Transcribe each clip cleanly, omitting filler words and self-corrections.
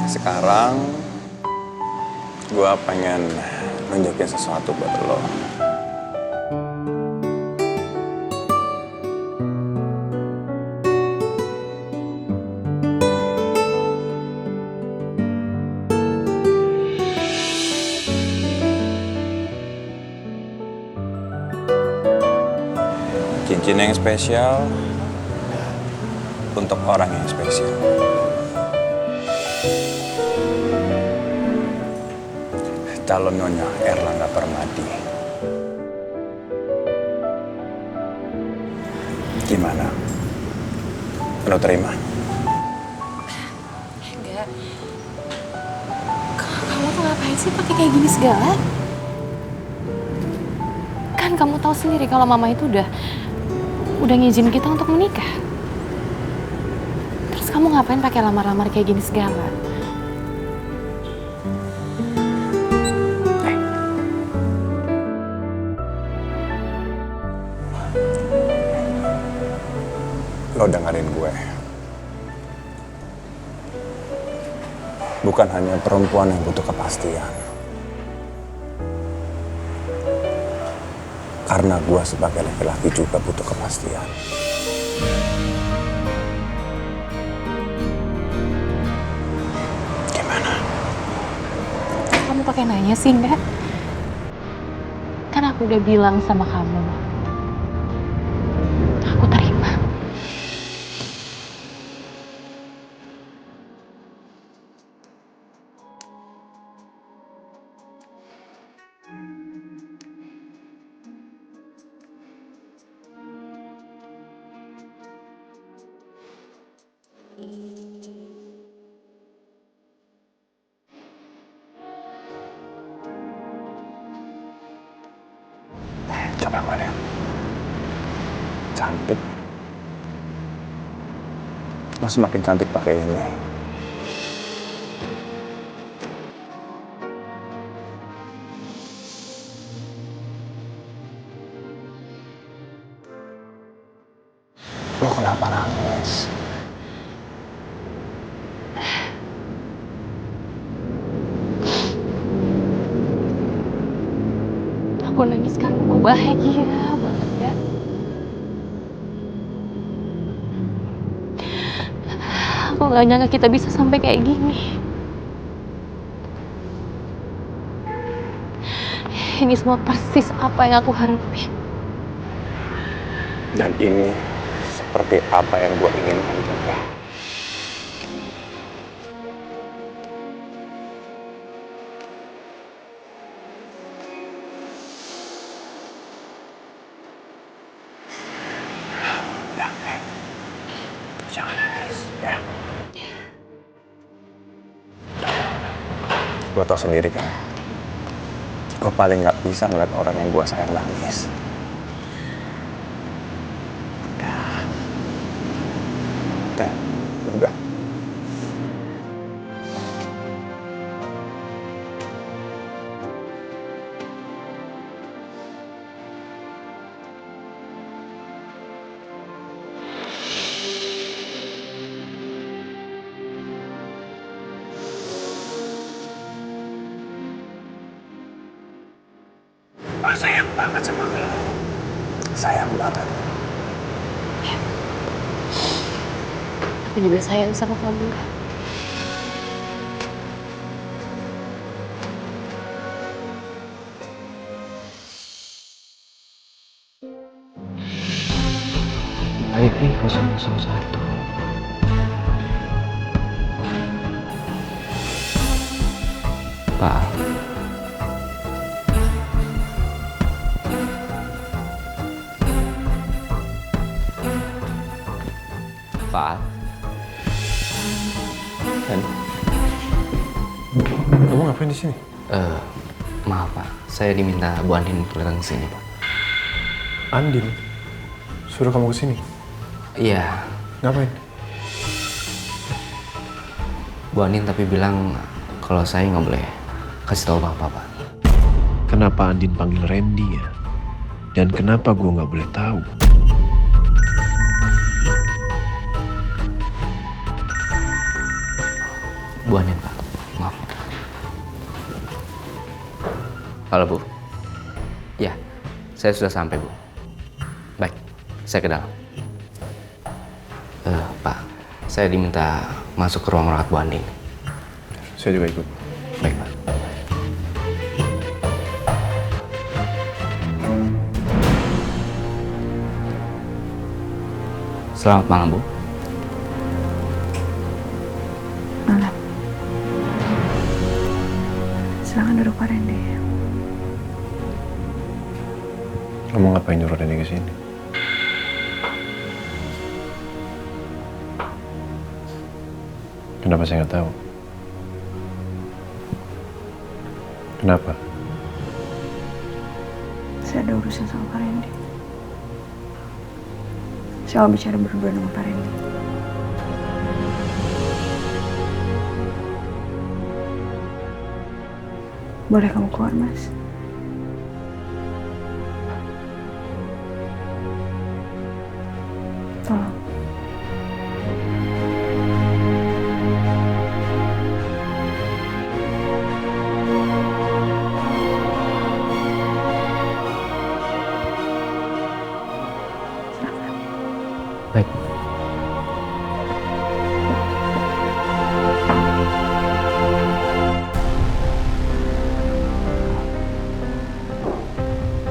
Sekarang gue pengen nunjukin sesuatu buat lo. Cincin yang spesial untuk orang yang spesial. Calon Nyonya Erlangga Permadi. Gimana? Lo terima? Enggak. Kamu tuh ngapain sih pakai kayak gini segala? Kan kamu tahu sendiri kalau mama itu udah ngizin kita untuk menikah. Terus kamu ngapain pakai lamar-lamar kayak gini segala? Lo dengerin gue. Bukan hanya perempuan yang butuh kepastian. Karena gue sebagai laki-laki juga butuh kepastian. Gimana? Kamu pakai nanya sih, enggak? Kan aku udah bilang sama kamu. Aku terima. Coba gue lihat. Cantik. Lo semakin cantik pakai ini. Lo kenapa nangis? Aku nangis karena aku bahagia banget ya. Aku gak nyangka kita bisa sampai kayak gini. Ini semua persis apa yang aku harapin. Dan ini seperti apa yang gue inginkan juga. Udah, jangan nangis, ya. Gue tau sendiri kan, gue paling gak bisa ngeliat orang yang gue sayang nangis. Udah. Sayang banget sama lo. Sayang banget. Aku juga sayang sama kamu. IP 001. Pak. Pak. Dan kamu ngapain di sini? Maaf Pak, saya diminta Bu Andin untuk datang ke sini Pak. Andin suruh kamu ke sini. Iya. Ngapain? Bu Andin tapi bilang kalau saya nggak boleh kasih tahu Bapak Pak. Kenapa Andin panggil Randy ya? Dan kenapa gue nggak boleh tahu? Bu Andin Pak. Halo Bu. Ya, saya sudah sampai Bu. Baik, saya ke dalam. Pak, saya diminta masuk ke ruang rawat Bu Andin. Saya juga ikut. Baik Pak. Selamat malam Bu. Malam. Silakan duduk Pak Randy. Kamu ngapain nyuruh Randy ke sini? Kenapa saya nggak tahu? Kenapa? Saya ada urusan sama Pak Randy. Saya mau bicara berdua dengan Pak Randy. Boleh kamu keluar, Mas? Tolong. Silakan. Baik.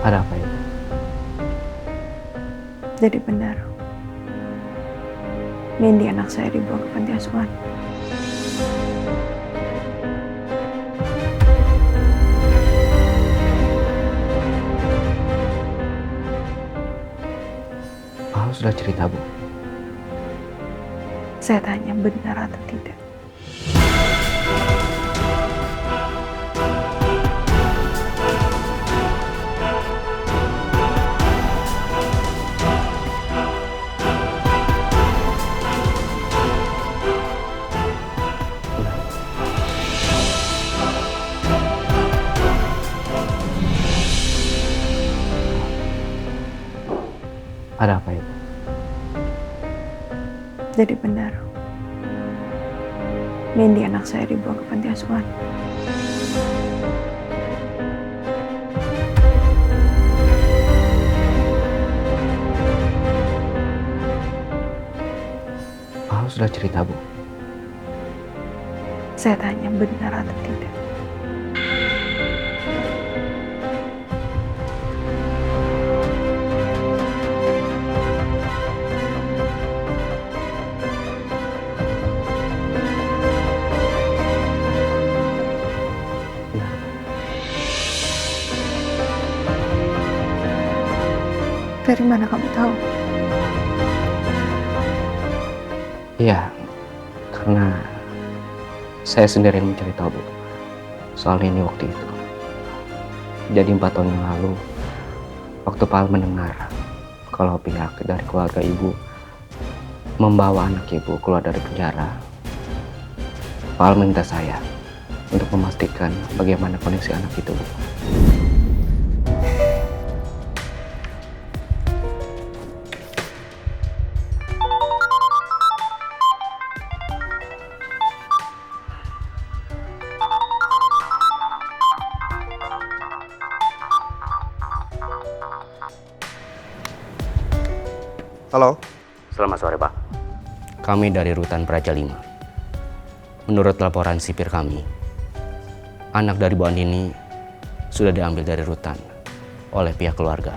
Ada apa ya? Jadi benar. Nindi anak saya dibawa ke panti asuhan. Pak sudah cerita Bu. Saya tanya benar atau tidak. Ada apa itu? Jadi benar. Nindi anak saya dibawa ke panti asuhan. Pak sudah cerita Bu. Saya tanya benar atau tidak. Dari mana kamu tahu? Iya, karena saya sendiri yang mencari tahu Bu soal ini waktu itu. Jadi 4 tahun yang lalu, waktu Pak Al mendengar kalau pihak dari keluarga Ibu membawa anak Ibu keluar dari penjara, Pak Al minta saya untuk memastikan bagaimana kondisi anak itu Bu. Halo? Selamat sore Pak. Kami dari Rutan Praja 5. Menurut laporan sipir kami, anak dari Bu Andin ini sudah diambil dari rutan oleh pihak keluarga.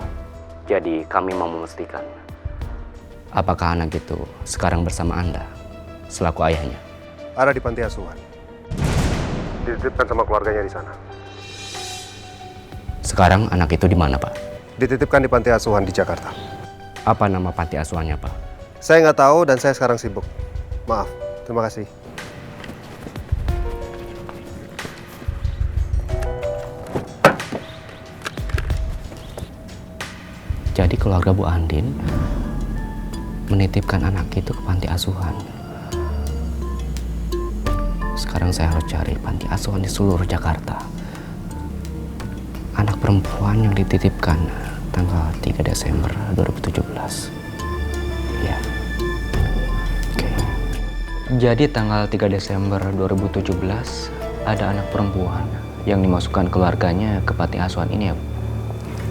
Jadi kami mau memastikan apakah anak itu sekarang bersama Anda selaku ayahnya. Ada di panti asuhan. Dititipkan sama keluarganya di sana. Sekarang anak itu di mana Pak? Dititipkan di panti asuhan di Jakarta. Apa nama panti asuhannya Pak? Saya nggak tahu dan saya sekarang sibuk. Maaf, terima kasih. Jadi keluarga Bu Andin menitipkan anak itu ke panti asuhan. Sekarang saya harus cari panti asuhan di seluruh Jakarta. Anak perempuan yang dititipkan tanggal 3 Desember 2017. Ya. Oke. Jadi tanggal 3 Desember 2017 ada anak perempuan yang dimasukkan keluarganya ke panti asuhan ini ya, Bu?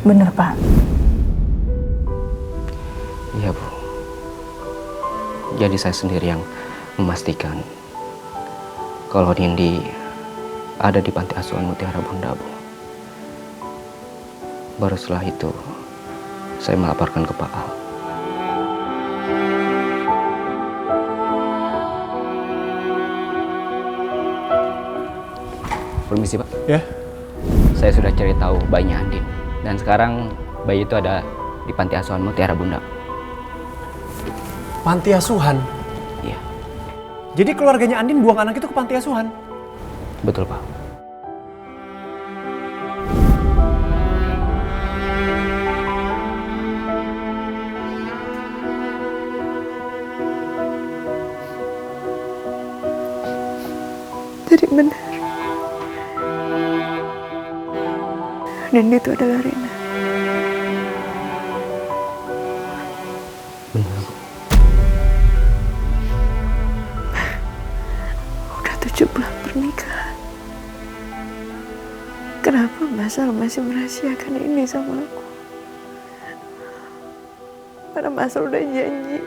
Bener, Pak. Iya, Bu. Jadi saya sendiri yang memastikan kalau Nindi ada di panti asuhan Mutiara Bunda, Bu. Baru setelah itu saya melaporkan ke Pak Al. Permisi, Pak. Ya. Saya sudah cari tahu bayinya Andin. Dan sekarang bayi itu ada di panti asuhan Mutiara Bunda. Panti asuhan? Iya, Jadi keluarganya Andin buang anak itu ke panti asuhan? betul, Pak. Jadi benar. Dan itu adalah Rena. Benar, Bu. Udah 7 bulan pernikahan. Kenapa Mas Al masih merahasiakan ini sama aku? Padahal Mas Al udah janji.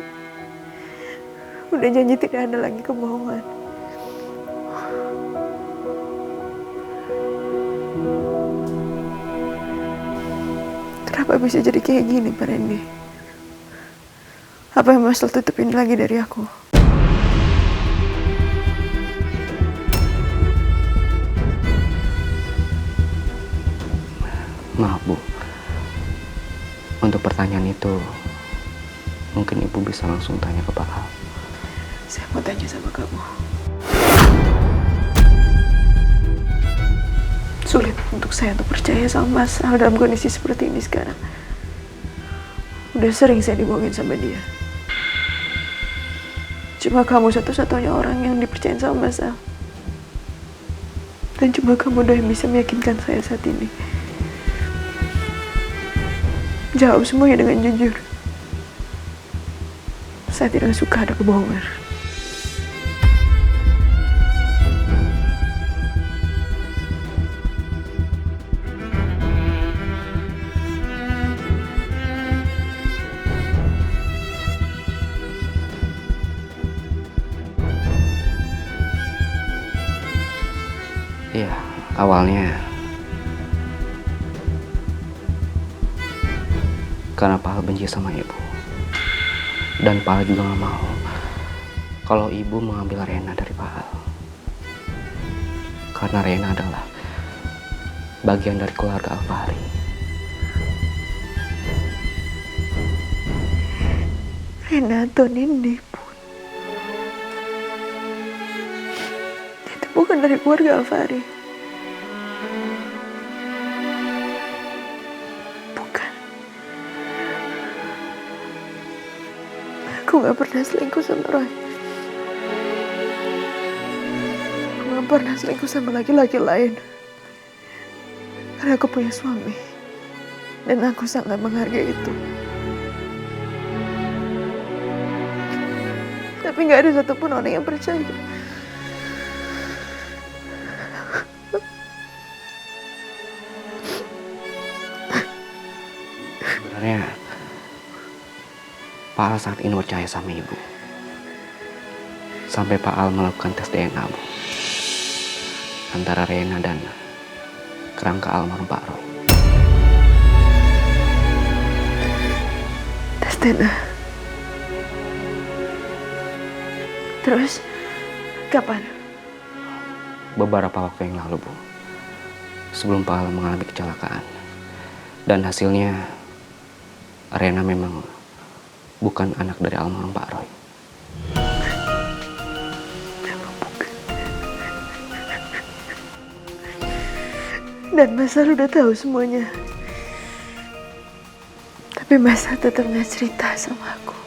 Udah janji tidak ada lagi kebohongan. Kenapa bisa jadi kayak gini, Pak Randy? Apa yang Mas Al tutupin lagi dari aku? Maaf, Bu. Untuk pertanyaan itu, mungkin Ibu bisa langsung tanya ke Pak Al. Saya mau tanya sama kamu. Sulit untuk saya untuk percaya sama Mas Al dalam kondisi seperti ini sekarang. Udah sering saya dibohongin sama dia. Cuma kamu satu-satunya orang yang dipercaya sama Mas Al. Dan cuma kamu doang yang bisa meyakinkan saya saat ini. Jawab semuanya dengan jujur. Saya tidak suka ada kebohongan. Iya, awalnya karena Pak Al benci sama Ibu. Dan Pak Al juga gak mau kalau Ibu mengambil Rena dari Pak Al. Karena Rena adalah bagian dari keluarga Alfahri. Rena atau Nindi pun itu bukan dari keluarga Alfahri. Bukan. Aku gak pernah selingkuh sama Roy. Aku gak pernah selingkuh sama laki-laki lain. Karena aku punya suami. Dan aku sangat menghargai itu. Tapi gak ada satupun orang yang percaya. Sebenarnya Pak Al sangat ingin percaya sama Ibu. Sampai Pak Al melakukan tes DNA, Bu. Antara Rena dan kerangka almarhum Pak Roy. Tes DNA. Terus, kapan? Beberapa waktu yang lalu, Bu. Sebelum Pak Al mengalami kecelakaan. Dan hasilnya, Rena memang bukan anak dari almarhum Pak Roy. Dan Mas Al udah tahu semuanya. Tapi Mas Al tetap gak cerita sama aku.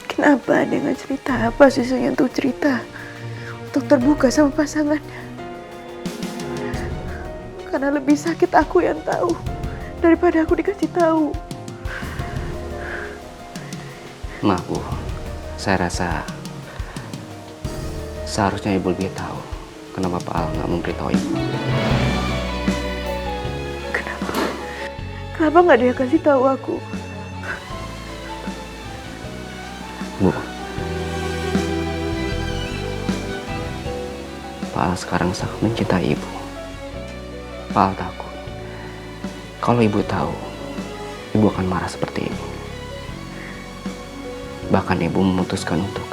Kenapa dia gak cerita? Apa susahnya untuk cerita? Untuk terbuka sama pasangannya? Karena lebih sakit aku yang tahu daripada aku dikasih tahu. Maaf, Bu. Saya rasa seharusnya Ibu lebih tahu kenapa Pak Al nggak memberitahu Ibu. Kenapa nggak dia kasih tahu aku? Bu, Pak Al sekarang sangat mencintai Ibu. Pak Al takut kalau Ibu tahu, Ibu akan marah seperti ini. Bahkan Ibu memutuskan untuk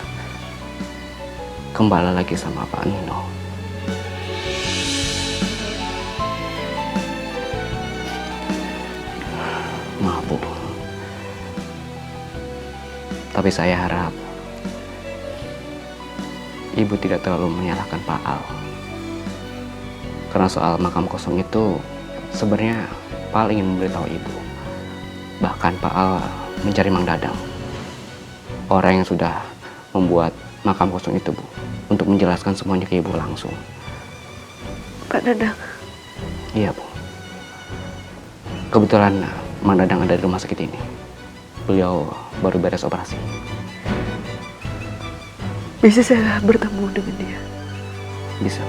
kembali lagi sama Pak Nino. Maaf Bu, tapi saya harap Ibu tidak terlalu menyalahkan Pak Al. Karena soal makam kosong itu sebenarnya Pak Al ingin memberitahu Ibu. Bahkan Pak Al mencari Mang Dadang, orang yang sudah membuat makam kosong itu, Bu, untuk menjelaskan semuanya ke Ibu langsung. Pak Dadang. Iya, Bu. Kebetulan Mang Dadang ada di rumah sakit ini. Beliau baru beres operasi. Bisa saya bertemu dengan dia? Bisa.